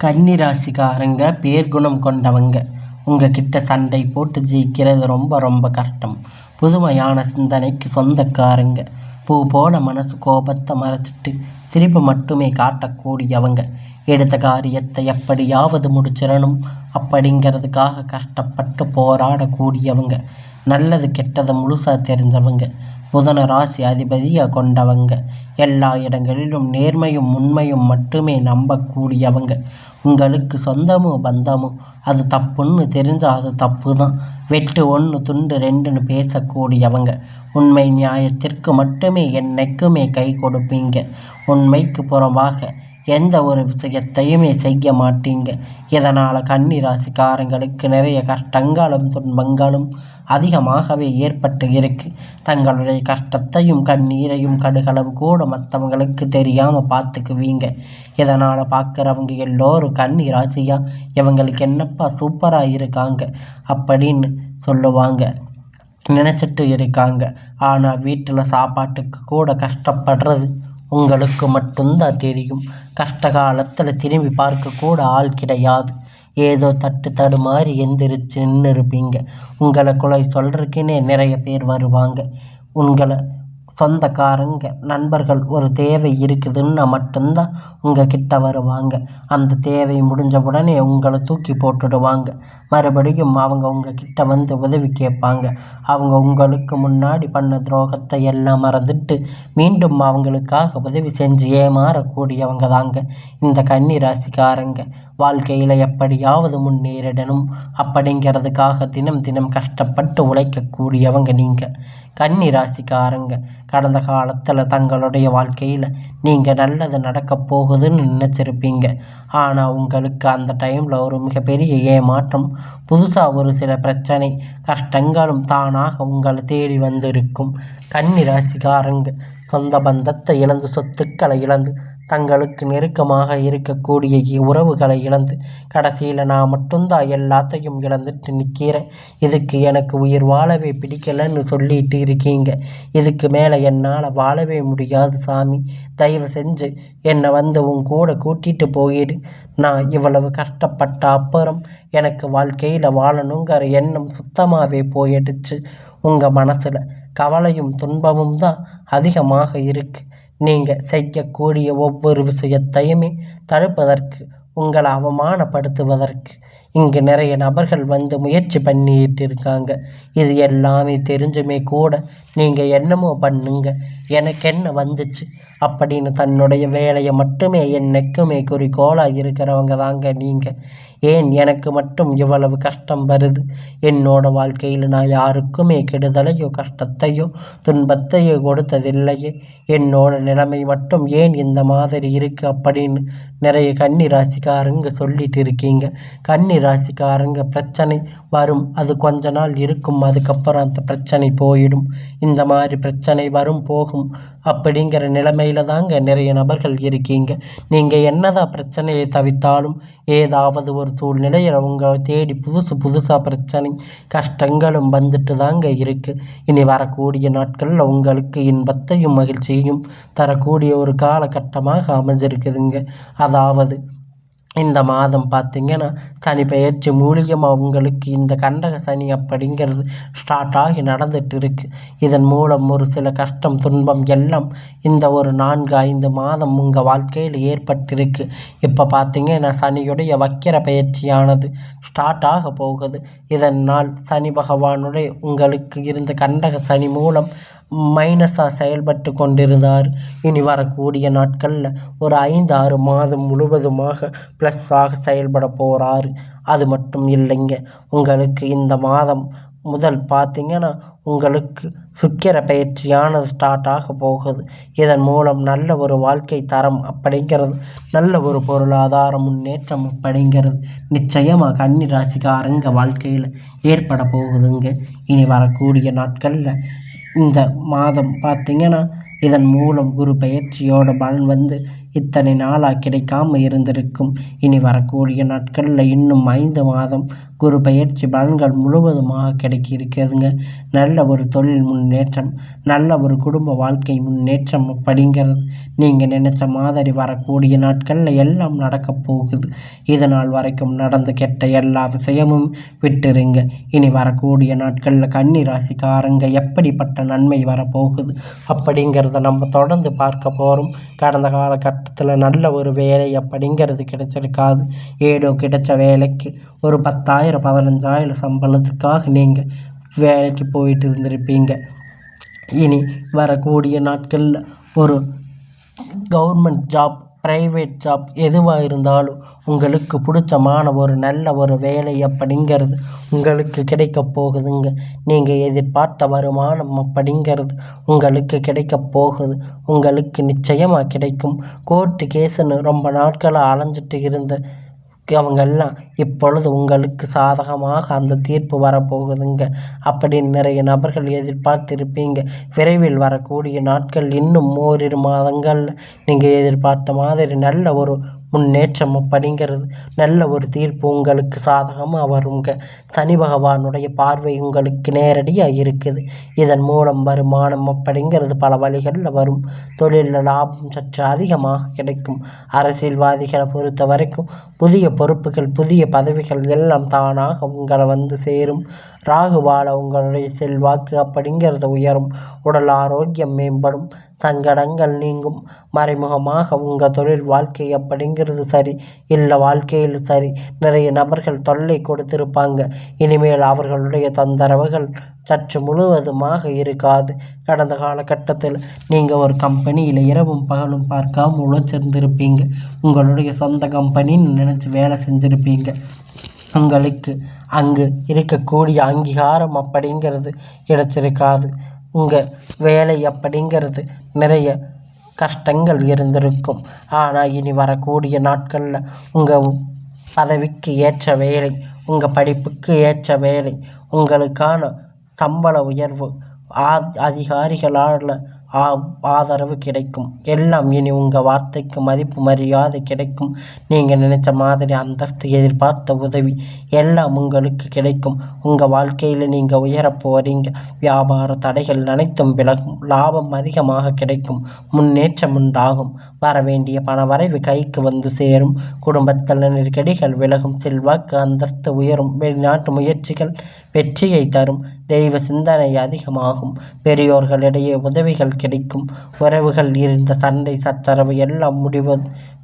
கன்னிராசிக்காரங்க பேர்குணம் கொண்டவங்க. உங்ககிட்ட சண்டை போட்டு ஜெயிக்கிறது ரொம்ப ரொம்ப கஷ்டம். புதுமையான சிந்தனைக்கு சொந்தக்காரங்க. பூ போல மனசு கோபத்தை மறைச்சிட்டு சிரிப்பு மட்டுமே காட்டக்கூடியவங்க. எடுத்த காரியத்தை எப்படியாவது முடிச்சிடணும் அப்படிங்கிறதுக்காக கஷ்டப்பட்டு போராடக்கூடியவங்க. நல்லது கெட்டதை முழுசாக தெரிஞ்சவங்க. புதன ராசி அதிபதியாக கொண்டவங்க. எல்லா இடங்களிலும் நேர்மையும் உண்மையும் மட்டுமே நம்பக்கூடியவங்க. உங்களுக்கு சொந்தமோ பந்தமோ அது தப்புன்னு தெரிஞ்சால் அது தப்பு தான். வெட்டு ஒன்று துண்டு ரெண்டுன்னு பேசக்கூடியவங்க. உண்மை நியாயத்திற்கு மட்டுமே என்னைக்குமே கை கொடுப்பீங்க. உண்மைக்கு புறம்பாக எந்த ஒரு விஷயத்தையுமே செய்ய மாட்டீங்க. இதனால் கன்னி ராசிக்காரங்களுக்கு நிறைய கஷ்டங்களும் துன்பங்களும் அதிகமாகவே ஏற்பட்டு இருக்கு. தங்களுடைய கஷ்டத்தையும் கண்ணீரையும் கடுகளவு கூட மற்றவங்களுக்கு தெரியாமல் பார்த்துக்குவீங்க. இதனால் பார்க்குறவங்க எல்லோரும் கன்னி ராசியா இவங்களுக்கு என்னப்பா சூப்பராக இருக்காங்க அப்படின்னு சொல்லுவாங்க, நினச்சிட்டு இருக்காங்க. ஆனால் வீட்டில் சாப்பாட்டுக்கு கூட கஷ்டப்படுறது உங்களுக்கு மட்டும்தான் தெரியும். கஷ்ட காலத்தில் திரும்பி பார்க்க கூட ஆள் கிடையாது. ஏதோ தடுமாறி எந்திரிச்சு நின்று இருப்பீங்க. உங்களை குறை சொல்கிறதுக்குன்னே நிறைய பேர் வருவாங்க. உங்களை சொந்தக்காரங்க நண்பர்கள் ஒரு தேவை இருக்குதுன்னா மட்டும்தான் உங்கள் கிட்ட வருவாங்க. அந்த தேவை முடிஞ்ச உடனே உங்களை தூக்கி போட்டுடுவாங்க. மறுபடியும் அவங்க உங்கள் கிட்ட வந்து உதவி கேட்பாங்க. அவங்க உங்களுக்கு முன்னாடி பண்ண துரோகத்தை எல்லாம் மறந்துட்டு மீண்டும் அவங்களுக்காக உதவி செஞ்சு ஏமாறக்கூடியவங்க தாங்க இந்த கன்னி ராசிக்காரங்க. வாழ்க்கையில் எப்படியாவது முன்னேறிடணும் அப்படிங்கிறதுக்காக தினம் தினம் கஷ்டப்பட்டு உழைக்கக்கூடியவங்க நீங்கள் கன்னி ராசிக்காரங்க. கடந்த காலத்தில் தங்களுடைய வாழ்க்கையில் நீங்கள் நல்லது நடக்க போகுதுன்னு நினச்சிருப்பீங்க. ஆனால் உங்களுக்கு அந்த டைமில் ஒரு மிகப்பெரிய ஏமாற்றம், புதுசாக ஒரு சில பிரச்சனை கஷ்டங்களும் தானாக உங்களை தேடி வந்திருக்கும். கன்னி ராசிக்காரங்க சொந்த பந்தத்தை இழந்து, சொத்துக்களை இழந்து, தங்களுக்கு நெருக்கமாக இருக்கக்கூடிய உறவுகளை இழந்து, கடைசியில் நான் மட்டும்தான் எல்லாத்தையும் இழந்துட்டு நிற்கிறேன், இதுக்கு எனக்கு உயிர் வாழவே பிடிக்கலைன்னு சொல்லிட்டு இருக்கீங்க. இதுக்கு மேலே என்னால் வாழவே முடியாது சாமி, தயவு செஞ்சு என்னை வந்து உன் கூட கூட்டிகிட்டு போயிடு. நான் இவ்வளவு கஷ்டப்பட்ட அப்புறம் எனக்கு வாழ்க்கையில் வாழணுங்கிற எண்ணம் சுத்தமாகவே போயிடுச்சு. உங்கள் மனசில் கவலையும் துன்பமும் தான் அதிகமாக இருக்குது. நீங்கள் செய்யக்கூடிய ஒவ்வொரு விஷயத்தையுமே தடுப்பதற்கு, உங்களை அவமானப்படுத்துவதற்கு இங்கு நிறைய நபர்கள் வந்து முயற்சி பண்ணிட்டு இருக்காங்க. இது எல்லாமே தெரிஞ்சுமே கூட நீங்கள் என்னமோ பண்ணுங்க, எனக்கு என்ன வந்துச்சு அப்படின்னு தன்னுடைய வேலையை மட்டுமே என்னைக்குமே குறிக்கோளாக இருக்கிறவங்க தாங்க நீங்கள். ஏன் எனக்கு மட்டும் இவ்வளவு கஷ்டம் வருது? என்னோட வாழ்க்கையில் நான் யாருக்குமே கெடுதலையோ கஷ்டத்தையோ துன்பத்தையோ கொடுத்ததில்லையே. என்னோட நிலைமை மட்டும் ஏன் இந்த மாதிரி இருக்குது அப்படின்னு நிறைய கன்னி ராசிக்காரங்க சொல்லிட்டு இருக்கீங்க. கன்னி ராசிக்காரங்க பிரச்சனை வரும், அது கொஞ்ச நாள் இருக்கும், அதுக்கப்புறம் அந்த பிரச்சனை போயிடும். இந்த மாதிரி பிரச்சனை வரும் போகும் அப்படிங்கிற நிலைமையில தாங்க நிறைய நபர்கள் இருக்கீங்க. நீங்கள் என்னதான் பிரச்சனையை தவிர்த்தாலும் ஏதாவது ஒரு சூழ்நிலையில் உங்களை தேடி புதுசாக பிரச்சனை கஷ்டங்களும் வந்துட்டு தாங்க இருக்குது. இனி வரக்கூடிய நாட்களில் உங்களுக்கு இன்பத்தையும் மகிழ்ச்சியையும் தரக்கூடிய ஒரு காலகட்டமாக அமைஞ்சிருக்குதுங்க. அதாவது இந்த மாதம் பார்த்திங்கன்னா சனி பெயர்ச்சி மூலியமாக உங்களுக்கு இந்த கண்டக சனி அப்படிங்கிறது ஸ்டார்ட் ஆகி நடந்துட்டு இருக்குது. இதன் மூலம் ஒரு சில கஷ்டம் துன்பம் எல்லாம் இந்த ஒரு 4-5 மாதம் உங்கள் வாழ்க்கையில் ஏற்பட்டிருக்கு. இப்போ பார்த்திங்கன்னா சனியுடைய வக்கிர பயிற்சியானது ஸ்டார்ட் ஆக போகுது. இதனால் சனி பகவானுடைய உங்களுக்கு இருந்த கண்டக சனி மூலம் மைனஸாக செயல்பட்டு கொண்டிருந்தார். இனி வரக்கூடிய நாட்களில் ஒரு 5-6 மாதம் முழுவதுமாக ப்ளஸ்ஸாக செயல்பட போகிறாரு. அது மட்டும் இல்லைங்க, உங்களுக்கு இந்த மாதம் முதல் பார்த்திங்கன்னா உங்களுக்கு சுக்கிர பயிற்சியானது ஸ்டார்ட் ஆக போகுது. இதன் மூலம் நல்ல ஒரு வாழ்க்கை தரம் அப்படிங்கிறது, நல்ல ஒரு பொருளாதார முன்னேற்றம் அப்படிங்கிறது நிச்சயமாக கன்னி ராசிக்காரங்க வாழ்க்கையில் ஏற்பட போகுதுங்க. இனி வரக்கூடிய நாட்களில் இந்த மாதம் பார்த்திங்கன்னா இதன் மூலம் குரு பெயர்ச்சியோட பலன் வந்து இத்தனை நாளாக கிடைக்காம இருந்திருக்கும். இனி வரக்கூடிய நாட்களில் இன்னும் 5 மாதம் குரு பெயர்ச்சி பலன்கள் முழுவதுமாக கிடைக்க இருக்கிறதுங்க. நல்ல ஒரு தொழில் முன்னேற்றம், நல்ல ஒரு குடும்ப வாழ்க்கை முன்னேற்றம் அப்படிங்கிறது நீங்கள் நினச்ச மாதிரி வரக்கூடிய நாட்களில் எல்லாம் நடக்க போகுது. இதனால் வரைக்கும் நடந்து கெட்ட எல்லா விஷயமும் விட்டுருங்க. இனி வரக்கூடிய நாட்களில் கன்னி ராசிக்காரங்க எப்படிப்பட்ட நன்மை வரப்போகுது அப்படிங்கிறத நம்ம தொடர்ந்து பார்க்க போகிறோம். கடந்த காலகட்டத்தில் நல்ல ஒரு வேலை அப்படிங்கிறது கிடைச்சிருக்காது. ஏதோ கிடைச்ச வேலைக்கு ஒரு 10,000 15,000 சம்பளத்துக்காக நீங்கள் வேலைக்கு போயிட்டு இருந்திருப்பீங்க. இனி வரக்கூடிய நாட்களில் ஒரு கவர்மெண்ட் ஜாப், ப்ரைவேட் ஜாப் எதுவாக இருந்தாலும் உங்களுக்கு பிடிச்சமான ஒரு நல்ல ஒரு வேலை அப்படிங்கிறது உங்களுக்கு கிடைக்க போகுதுங்க. நீங்கள் எதிர்பார்த்த வருமானம் அப்படிங்கிறது உங்களுக்கு கிடைக்க போகுது. உங்களுக்கு நிச்சயமாக கிடைக்கும். கோர்ட்டு கேஸுன்னு ரொம்ப நாட்களாக அலைஞ்சிட்டு இருந்த அவங்கெல்லாம் இப்பொழுது உங்களுக்கு சாதகமாக அந்த தீர்ப்பு வரப்போகுதுங்க அப்படின்னு நிறைய நபர்கள் எதிர்பார்த்திருப்பீங்க. விரைவில் வரக்கூடிய நாட்கள் இன்னும் ஓரிரு மாதங்களில் நீங்கள் எதிர்பார்த்த மாதிரி நல்ல ஒரு முன்னேற்றம் அப்படிங்கிறது, நல்ல ஒரு தீர்ப்பு உங்களுக்கு சாதகமாக வருங்க. சனி பகவானுடைய பார்வை உங்களுக்கு நேரடியாக இருக்குது. இதன் மூலம் வருமானம் அப்படிங்கிறது பல வழிகளில் வரும். தொழிலில் லாபம் சற்று அதிகமாக கிடைக்கும். அரசியல்வாதிகளை பொறுத்த வரைக்கும் புதிய பொறுப்புகள், புதிய பதவிகள் எல்லாம் தானாக உங்களை வந்து சேரும். ராகுவால உங்களுடைய செல்வாக்கு அப்படிங்கிறது உயரும். உடல் ஆரோக்கியம் மேம்படும். சங்கடங்கள் நீங்கும். மறைமுகமாக உங்கள் தொழில் வாழ்க்கை அப்படிங்கிறது சரி இல்லை வாழ்க்கையில் சரி நிறைய நபர்கள் தொல்லை கொடுத்திருப்பாங்க. இனிமேல் அவர்களுடைய தொந்தரவுகள் சற்று முழுவதுமாக இருக்காது. கடந்த காலகட்டத்தில் நீங்கள் ஒரு கம்பெனியில் இரவும் பகலும் பார்க்காம உழைச்சிருந்திருப்பீங்க. உங்களுடைய சொந்த கம்பெனின்னு நினச்சி வேலை செஞ்சுருப்பீங்க. உங்களுக்கு அங்கு இருக்கக்கூடிய அங்கீகாரம் அப்படிங்கிறது கிடைச்சிருக்காது. உங்கள் வேலை அப்படிங்கிறது நிறைய கஷ்டங்கள் இருந்திருக்கும். ஆனால் இனி வரக்கூடிய நாட்களில் உங்கள் பதவிக்கு ஏற்ற வேலை, உங்கள் படிப்புக்கு ஏற்ற வேலை, உங்களுக்கான சம்பள உயர்வு, அதிகாரிகளால் ஆதரவு கிடைக்கும். எல்லாம் இனி உங்கள் வார்த்தைக்கு மதிப்பு மரியாதை கிடைக்கும். நீங்கள் நினைச்ச மாதிரி அந்தஸ்து, எதிர்பார்த்த உதவி எல்லாம் உங்களுக்கு கிடைக்கும். உங்கள் வாழ்க்கையில் நீங்கள் உயரப் போகிறீங்க. வியாபார தடைகள் அனைத்தும் விலகும். லாபம் அதிகமாக கிடைக்கும். முன்னேற்றம் உண்டாகும். வரவேண்டிய பணவரைவு கைக்கு வந்து சேரும். குடும்பத்தில் நெருக்கடிகள் விலகும். செல்வாக்கு அந்தஸ்து உயரும். வெளிநாட்டு முயற்சிகள் வெற்றியை தரும். தெய்வ சிந்தனை அதிகமாகும். பெரியோர்களிடையே உதவிகள் கிடைக்கும். உறவுகள் இருந்த சண்டை சச்சரவு எல்லாம்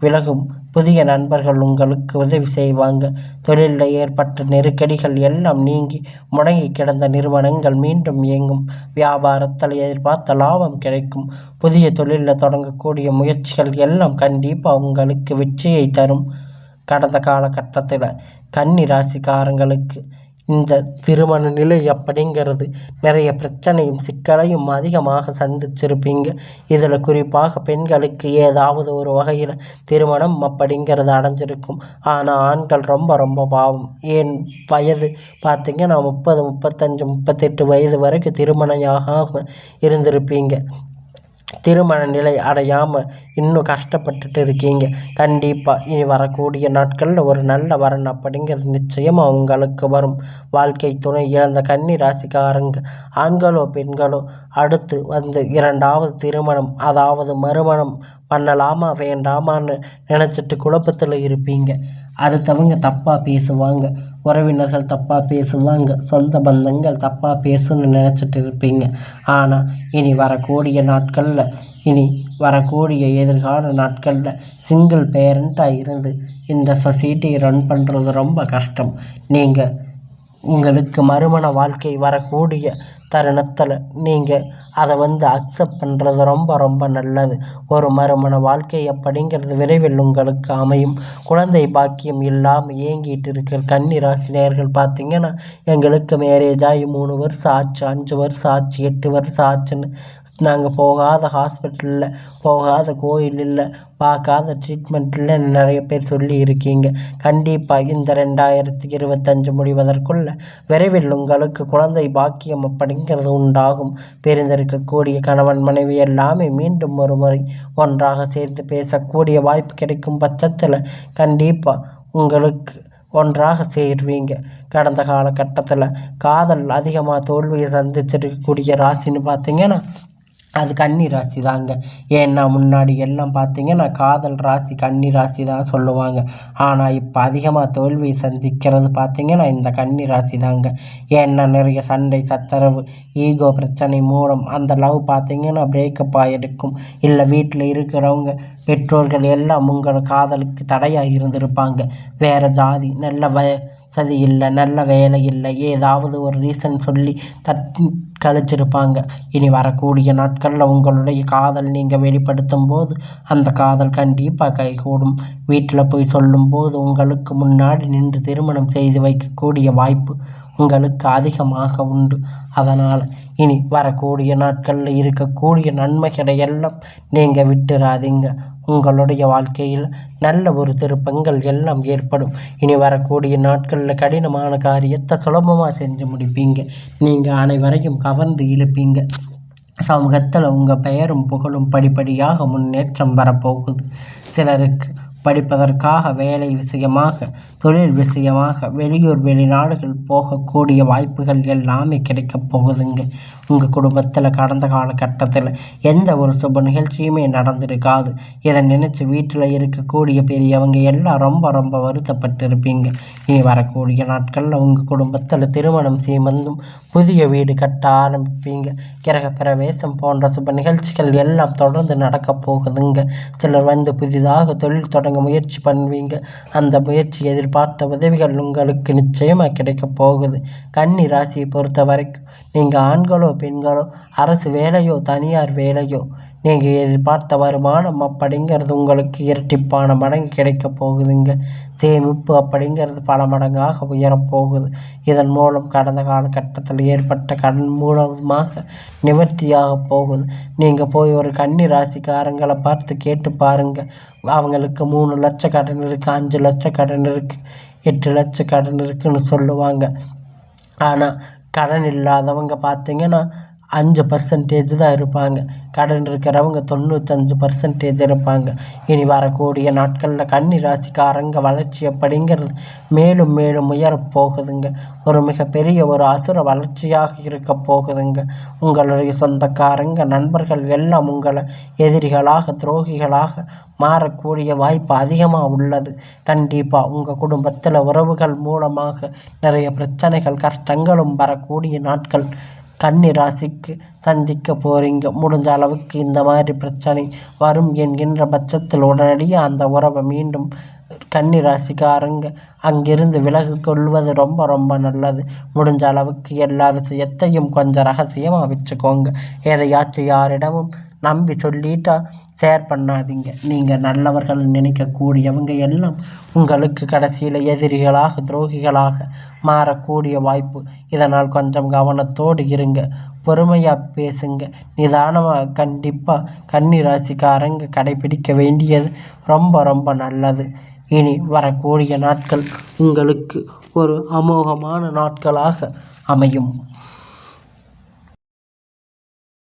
விலகும். புதிய நண்பர்கள் உங்களுக்கு உதவி செய்வாங்க. தொழிலில் ஏற்பட்ட நெருக்கடிகள் எல்லாம் நீங்கி முடங்கி கிடந்த நிறுவனங்கள் மீண்டும் இயங்கும். வியாபாரத்தில் எதிர்பார்த்த லாபம் கிடைக்கும். புதிய தொழிலில் தொடங்கக்கூடிய முயற்சிகள் எல்லாம் கண்டிப்பாக உங்களுக்கு வெற்றியை தரும். கடந்த காலகட்டத்தில் கன்னி ராசிக்காரங்களுக்கு இந்த திருமண நிலை அப்படிங்கிறது நிறைய பிரச்சனையும் சிக்கலையும் அதிகமாக சந்திச்சிருப்பீங்க. இதில் குறிப்பாக பெண்களுக்கு ஏதாவது ஒரு வகையில் திருமணம் அப்படிங்கிறது அடைஞ்சிருக்கும். ஆனால் ஆண்கள் ரொம்ப ரொம்ப பாவம். ஏன் வயது பார்த்திங்கன்னா 30, 35, 38 வயது வரைக்கும் திருமணமாக இருந்திருப்பீங்க. திருமண நிலை அடையாமல் இன்னும் கஷ்டப்பட்டுட்டு இருக்கீங்க. கண்டிப்பாக இனி வரக்கூடிய நாட்களில் ஒரு நல்ல வரன் அப்படிங்கிறது நிச்சயமாக உங்களுக்கு வரும். வாழ்க்கை துணை இழந்த கன்னி ராசிக்காரங்க ஆண்களோ பெண்களோ அடுத்து வந்து 2வது திருமணம் அதாவது மறுமணம் பண்ணலாமா வேண்டாமான்னு நினச்சிட்டு குழப்பத்தில் இருப்பீங்க. அடுத்தவங்க தப்பாக பேசுவாங்க, உறவினர்கள் தப்பாக பேசுவாங்க, சொந்த பந்தங்கள் தப்பாக பேசுன்னு நினச்சிட்டு இருப்பீங்க. ஆனால் இனி வரக்கூடிய எதிர்கால நாட்களில் சிங்கிள் பேரண்ட்டாக இருந்து இந்த சொசைட்டியை ரன் பண்ணுறது ரொம்ப கஷ்டம். நீங்கள் உங்களுக்கு மறுமண வாழ்க்கை வரக்கூடிய தருணத்தில் நீங்கள் அதை வந்து அக்செப்ட் பண்ணுறது ரொம்ப ரொம்ப நல்லது. ஒரு மறுமண வாழ்க்கை அப்படிங்கிறது விரைவில் உங்களுக்கு அமையும். குழந்தை பாக்கியம் இல்லாமல் ஏங்கிட்டு இருக்கிற கன்னி ராசினியர்கள் பார்த்திங்கன்னா எங்களுக்கு மேரேஜ் ஆகி 3 வருஷம் ஆச்சு, 5 வருஷம் ஆச்சு, 8 வருஷம் ஆச்சுன்னு நாங்கள் போகாத ஹாஸ்பிட்டலில், போகாத கோயில் இல்லை, பார்க்காத ட்ரீட்மெண்ட் இல்லைன்னு நிறைய பேர் சொல்லி இருக்கீங்க. கண்டிப்பாக இந்த 2025 முடிவதற்குள்ள விரைவில் உங்களுக்கு குழந்தை பாக்கியம் அப்படிங்கிறது உண்டாகும். பிரிந்திருக்கக்கூடிய கணவன் மனைவி எல்லாமே மீண்டும் ஒரு முறை ஒன்றாக சேர்ந்து பேசக்கூடிய வாய்ப்பு கிடைக்கும் பட்சத்தில் கண்டிப்பாக உங்களுக்கு ஒன்றாக சேருவீங்க. கடந்த காலகட்டத்தில் காதல் அதிகமாக தோல்வியை சந்திச்சிருக்கக்கூடிய ராசின்னு பார்த்தீங்கன்னா அது கன்னி ராசி தாங்க. ஏன்னா முன்னாடி எல்லாம் பார்த்தீங்கன்னா காதல் ராசி கன்னி ராசி தான் சொல்லுவாங்க. ஆனால் இப்போ அதிகமாக தோல்வியை சந்திக்கிறது பார்த்தீங்கன்னா இந்த கன்னி ராசி தாங்க. ஏன்னா நிறைய சண்டை சச்சரவு ஈகோ பிரச்சனை மூலம் அந்த லவ் பார்த்தீங்கன்னா பிரேக்கப் ஆகிருக்கும். இல்லை வீட்டில் இருக்கிறவங்க பெற்றோர்கள் எல்லாம் உங்கள் காதலுக்கு தடையாக இருந்திருப்பாங்க. வேறு ஜாதி, நல்ல வசதி இல்லை, நல்ல வேலை இல்லை, ஏதாவது ஒரு ரீசன் சொல்லி தட்டி கழிச்சிருப்பாங்க. இனி வரக்கூடிய நாட்களில் உங்களுடைய காதல் நீங்கள் வெளிப்படுத்தும் போது அந்த காதல் கண்டிப்பாக கைகூடும். வீட்டில் போய் சொல்லும்போது உங்களுக்கு முன்னாடி நின்று திருமணம் செய்து வைக்கக்கூடிய வாய்ப்பு உங்களுக்கு அதிகமாக உண்டு. அதனால் இனி வரக்கூடிய நாட்களில் இருக்கக்கூடிய நன்மைகளை எல்லாம் நீங்கள் விட்டுறாதீங்க. உங்களுடைய வாழ்க்கையில் நல்ல ஒரு திருப்பங்கள் எல்லாம் ஏற்படும். இனி வரக்கூடிய நாட்களில் கடினமான காரியத்தை சுலபமாக செஞ்சு முடிப்பீங்க. நீங்கள் அனைவரையும் கவர்ந்து இழுப்பீங்க. சமூகத்தில் உங்கள் பெயரும் புகழும் படிப்படியாக முன்னேற்றம் வரப்போகுது. சிலருக்கு படிப்பதற்காக, வேலை விஷயமாக, தொழில் விஷயமாக வெளியூர் வெளிநாடுகள் போகக்கூடிய வாய்ப்புகள் எல்லாமே கிடைக்கப் போகுதுங்க. உங்கள் குடும்பத்தில் கடந்த காலகட்டத்தில் எந்த ஒரு சுப நிகழ்ச்சியுமே நடந்திருக்காது. இதை நினச்சி வீட்டில் இருக்கக்கூடிய பெரியவங்க எல்லாம் ரொம்ப ரொம்ப வருத்தப்பட்டு இருப்பீங்க. இனி வரக்கூடிய நாட்களில் உங்கள் குடும்பத்தில் திருமணம் சீமந்தும் புதிய வீடு கட்ட ஆரம்பிப்பீங்க. கிரக பிரவேசம் போன்ற சுப நிகழ்ச்சிகள் எல்லாம் தொடர்ந்து நடக்கப் போகுதுங்க. சிலர் புதிதாக தொழில் தொடங்க முயற்சி பண்ணுவீங்க. அந்த முயற்சி எதிர்பார்த்த உதவிகள் உங்களுக்கு நிச்சயமாக கிடைக்க போகுது. கன்னி ராசியை பொறுத்த வரைக்கும் நீங்கள் ஆண்களோ பெண்களோ, அரசு வேலையோ தனியார் வேலையோ, நீங்கள் எதிர்பார்த்த வருமானம் அப்படிங்கிறது உங்களுக்கு இரட்டிப்பான மடங்கு கிடைக்க போகுதுங்க. சேமிப்பு அப்படிங்கிறது பல மடங்காக உயரப்போகுது. இதன் மூலம் கடந்த காலகட்டத்தில் ஏற்பட்ட கடன் மூலமாக நிவர்த்தியாக போகுது. நீங்கள் போய் ஒரு கன்னி ராசிக்காரங்களை பார்த்து கேட்டு பாருங்கள். அவங்களுக்கு 3 லட்சம் கடன் இருக்குது, 5 லட்சம் கடன் இருக்குது, 8 லட்சம் கடன் இருக்குன்னு சொல்லுவாங்க. ஆனால் கடன் இல்லாதவங்க பார்த்தீங்கன்னா 5% தான் இருப்பாங்க. கடன் இருக்கிறவங்க 95% இருப்பாங்க. இனி வரக்கூடிய நாட்களில் கன்னி ராசிக்காரங்க வளர்ச்சி அப்படிங்கிறது மேலும் மேலும் உயரப்போகுதுங்க. ஒரு மிகப்பெரிய ஒரு அசுர வளர்ச்சியாக இருக்க போகுதுங்க. உங்களுடைய சொந்தக்காரங்க நண்பர்கள் எல்லாம் உங்களை எதிரிகளாக துரோகிகளாக மாறக்கூடிய வாய்ப்பு அதிகமாக உள்ளது. கண்டிப்பாக உங்கள் குடும்பத்தில் உறவுகள் மூலமாக நிறைய பிரச்சனைகள் கஷ்டங்களும் வரக்கூடிய நாட்கள் கன்னி ராசிக்கு சந்திக்க போகிறீங்க. முடிஞ்ச அளவுக்கு இந்த மாதிரி பிரச்சனை வரும் என்கின்ற பட்சத்தில் உடனடியாக அந்த உறவை மீண்டும் கன்னி ராசிக்காரங்க அங்கிருந்து விலகி கொள்வது ரொம்ப ரொம்ப நல்லது. முடிஞ்ச அளவுக்கு எல்லா விஷயத்தையும் கொஞ்சம் ரகசியமாக வச்சுக்கோங்க. எதையாச்சும் யாரிடமும் நம்பி சொல்லிட்டா ஷேர் பண்ணாதீங்க. நீங்கள் நல்லவர்கள் நினைக்கக்கூடியவங்க எல்லாம் உங்களுக்கு கடைசியில் எதிரிகளாக துரோகிகளாக மாறக்கூடிய வாய்ப்பு. இதனால் கொஞ்சம் கவனத்தோடு இருங்க. பொறுமையாக பேசுங்க. நிதானமாக கண்டிப்பாக கன்னி ராசிக்காரங்க கடைபிடிக்க வேண்டியது ரொம்ப ரொம்ப நல்லது. இனி வரக்கூடிய நாட்கள் உங்களுக்கு ஒரு அமோகமான நாட்களாக அமையும்.